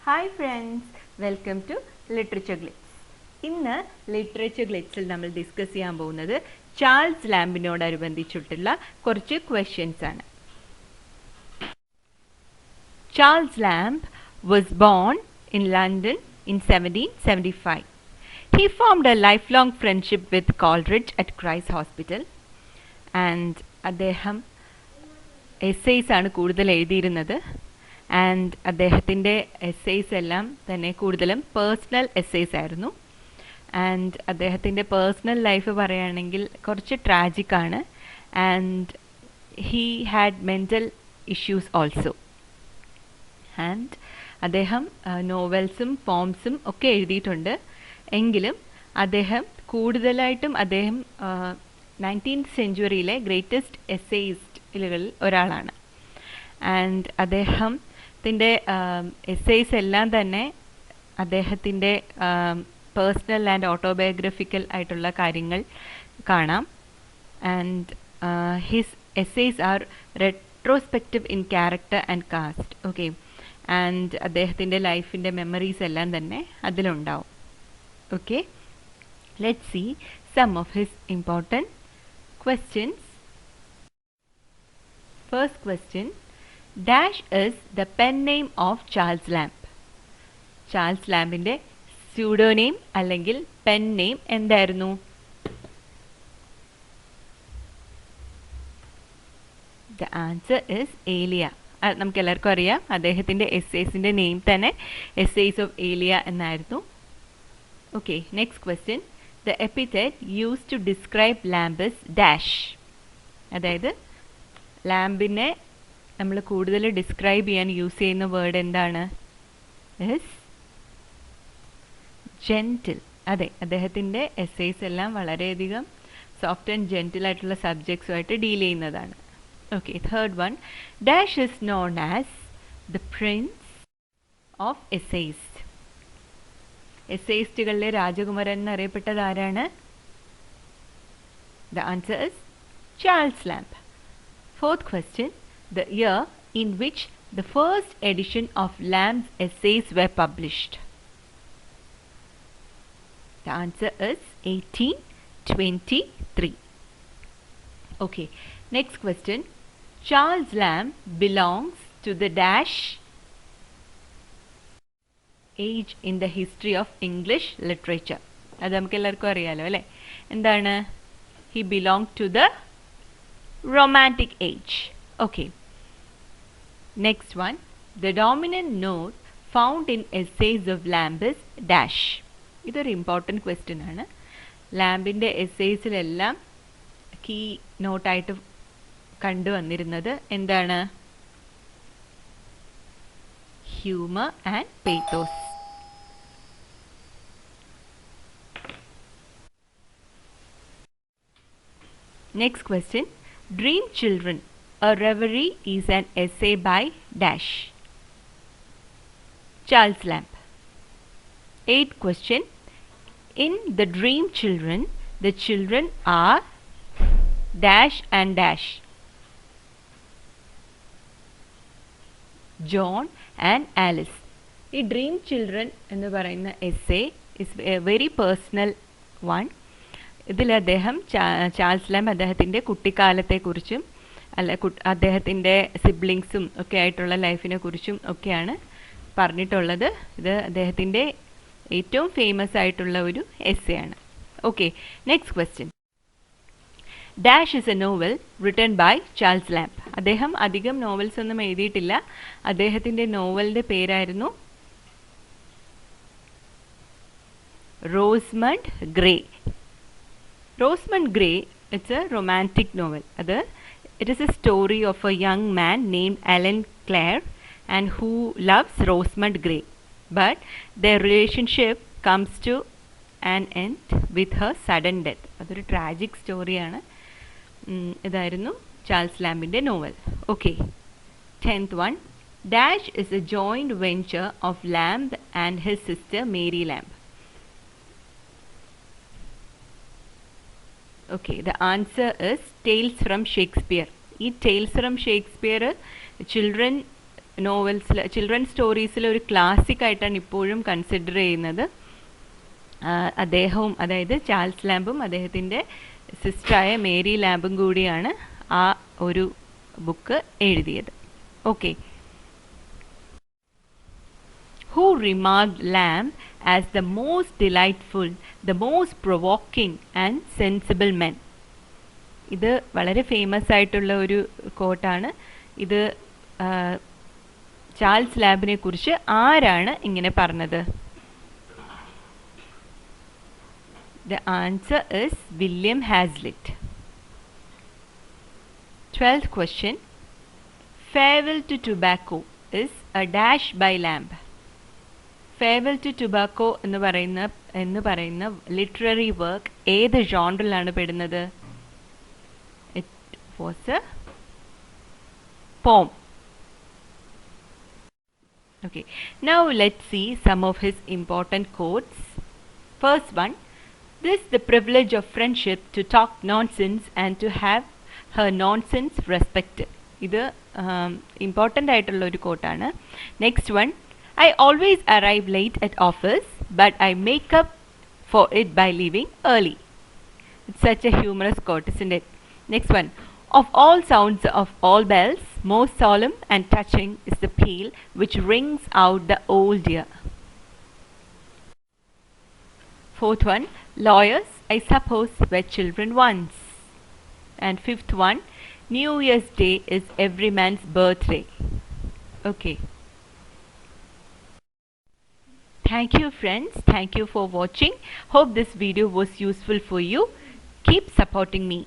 Hi friends, welcome to literature glitz. ഇന്ന് literature ഗ്ലിറ്റ്സിൽ നമ്മൾ ഡിസ്കസ് ചെയ്യാൻ പോകുന്നത് ചാൾസ് ലാംബിനോടനുബന്ധിച്ചിട്ടുള്ള കുറച്ച് ക്വസ്റ്റ്യൻസ് ആണ്. Charles Lamb was born in London in 1775. He formed a lifelong friendship with Coleridge at Christ's Hospital, and അദ്ദേഹം എസ്സേയ്സ് ആണ് കൂടുതൽ എഴുതിയിരുന്നത്. ആൻഡ് അദ്ദേഹത്തിൻ്റെ എസ്സേയ്സ് എല്ലാം തന്നെ കൂടുതലും പേഴ്സണൽ എസ്സേയ്സ് ആയിരുന്നു. ആൻഡ് അദ്ദേഹത്തിൻ്റെ പേഴ്സണൽ ലൈഫ് പറയുകയാണെങ്കിൽ കുറച്ച് ട്രാജിക്കാണ്. And he had mental issues also. And അദ്ദേഹം നോവൽസും പോംസും ഒക്കെ എഴുതിയിട്ടുണ്ട്. എങ്കിലും അദ്ദേഹം കൂടുതലായിട്ടും 19th സെഞ്ച്വറിയിലെ ഗ്രേറ്റസ്റ്റ് എസ്സേയിസ്റ്റുകളിൽ ഒരാളാണ്. ആൻഡ് അദ്ദേഹത്തിൻ്റെ എസ്സേയ്സ് എല്ലാം തന്നെ അദ്ദേഹത്തിൻ്റെ പേഴ്സണൽ ആൻഡ് ഓട്ടോബയോഗ്രഫിക്കൽ ആയിട്ടുള്ള കാര്യങ്ങൾ കാണാം. And his essays are retrospective in character and cast. Okay, and അദ്ദേഹത്തിൻ്റെ ലൈഫിൻ്റെ മെമ്മറീസ് എല്ലാം തന്നെ അതിലുണ്ടാവും. Okay, let's see some of his important questions. First question, dash is the pen name of Charles Lamb. Charles ലാംബിൻ്റെ pseudonym അല്ലെങ്കിൽ pen name എന്തായിരുന്നു? The answer is Elia. നമുക്ക് എല്ലാവർക്കും അറിയാം, അദ്ദേഹത്തിൻ്റെ എസ്സേസിൻ്റെ നെയിം തന്നെ എസ്സേസ് ഓഫ് ഏലിയ എന്നായിരുന്നു. Okay, next question, the epithet used to describe Lamb is dash. അതായത് ലാംബിനെ നമ്മൾ കൂടുതൽ ഡിസ്ക്രൈബ് ചെയ്യാൻ യൂസ് ചെയ്യുന്ന വേർഡ് എന്താണ്? Is gentle. അതെ, അദ്ദേഹത്തിൻ്റെ എസ്സേസ് എല്ലാം വളരെയധികം സോഫ്റ്റ് ആൻഡ് ജെൻറ്റിൽ ആയിട്ടുള്ള സബ്ജക്ട്സുമായിട്ട് ഡീൽ ചെയ്യുന്നതാണ്. Okay, third one, dash is known as the prince of essays. എസ്സേയിസ്റ്റുകളിലെ രാജകുമാരൻ എന്നറിയപ്പെട്ടത് ആരാണ്? The answer is Charles Lamb. Fourth question, the year in which the first edition of Lamb's essays were published. The answer is 1823. Okay, next question, Charles Lamb belongs to the dash age in the history of English literature. അത് നമുക്ക് എല്ലാവർക്കും അറിയാലോ അല്ലേ? എന്താണ്? He belonged to the romantic age. Okay, next one, the dominant note found in essays of Lamb is dash. ഇതൊരു important question ആണ്. ലാംബിൻ്റെ എസ്സേസിലെല്ലാം കീ നോട്ടായിട്ട് കണ്ടുവന്നിരുന്നത് എന്താണ്? Humour and pathos. Next question, Dream Children, a reverie is an essay by dash. Charles Lamb. Eighth question, in the Dream Children, the children are dash and dash. John and Alice. ഈ dream children എന്ന് പറയുന്ന essay is A very personal one. ഇതിൽ അദ്ദേഹം Charles lamp അദ്ദേഹത്തിൻ്റെ കുട്ടിക്കാലത്തെക്കുറിച്ചും അദ്ദേഹത്തിൻ്റെ സിബ്ലിങ്സും ഒക്കെ ആയിട്ടുള്ള ലൈഫിനെ കുറിച്ചും ഒക്കെയാണ് പറഞ്ഞിട്ടുള്ളത്. ഇത് അദ്ദേഹത്തിൻ്റെ ഏറ്റവും ഫേമസ് ആയിട്ടുള്ള ഒരു എസ്സേ ആണ്. Okay, next question, dash is a novel written by Charles Lamb. അദ്ദേഹം അധികം നോവൽസ് ഒന്നും എഴുതിയിട്ടില്ല. അദ്ദേഹത്തിൻ്റെ നോവലിൻ്റെ പേരായിരുന്നു Rosamund Grey. Rosamund Grey, it's a romantic novel. It is a story of a young man named Allan Clare and who loves Rosamund Grey, but their relationship comes to an end with her sudden death. അതൊരു tragic സ്റ്റോറിയാണ്. ഇതായിരുന്നു ചാൾസ് ലാംബിൻ്റെ novel. Okay, 10th one, dash is a joint venture of Lamb and his sister Mary Lamb. Okay, the answer is Tales from Shakespeare. ഈ Tales from Shakespeare children നോവൽസിൽ children സ്റ്റോറീസിൽ ഒരു classic ആയിട്ടാണ് ഇപ്പോഴും കൺസിഡർ ചെയ്യുന്നത്. അദ്ദേഹവും അതായത് ചാൾസ് ലാംബും അദ്ദേഹത്തിൻ്റെ സിസ്റ്ററായ മേരി ലാംബും കൂടിയാണ് ആ ഒരു ബുക്ക് എഴുതിയത്. Okay. Who remarked Lamb as the most delightful, the most provoking and sensible man? ഇത് വളരെ ഫേമസ് ആയിട്ടുള്ള ഒരു കോട്ടാണ്. ഇത് ചാൾസ് ലാംബിനെ കുറിച്ച് ആരാണ് ഇങ്ങനെ പറഞ്ഞത്? The answer is William Hazlitt. 12th question. Farewell to Tobacco is a dash by Lamb. Farewell to Tobacco എന്ന് പറയുന്ന ലിറ്റററി വർക്ക് ഏത് ജോണറിലാണ് പെടുന്നത്? It was A poem. Okay, now let's see some of his important quotes. First one, this the privilege of friendship to talk nonsense and to have her nonsense respected. ഇത് important ആയിട്ടുള്ള ഒരു കോട്ടാണ്. Next one, I always arrive late at office, but I make up for it by leaving early. It's such a humorous quote, isn't it? Next one, of all sounds of all bells, most solemn and touching is the peal which rings out the old year. Fourth one, lawyers, I suppose, were children once. And fifth one, New Year's Day is every man's birthday. Okay. Thank you friends. Thank you for watching. Hope this video was useful for you. Keep supporting me.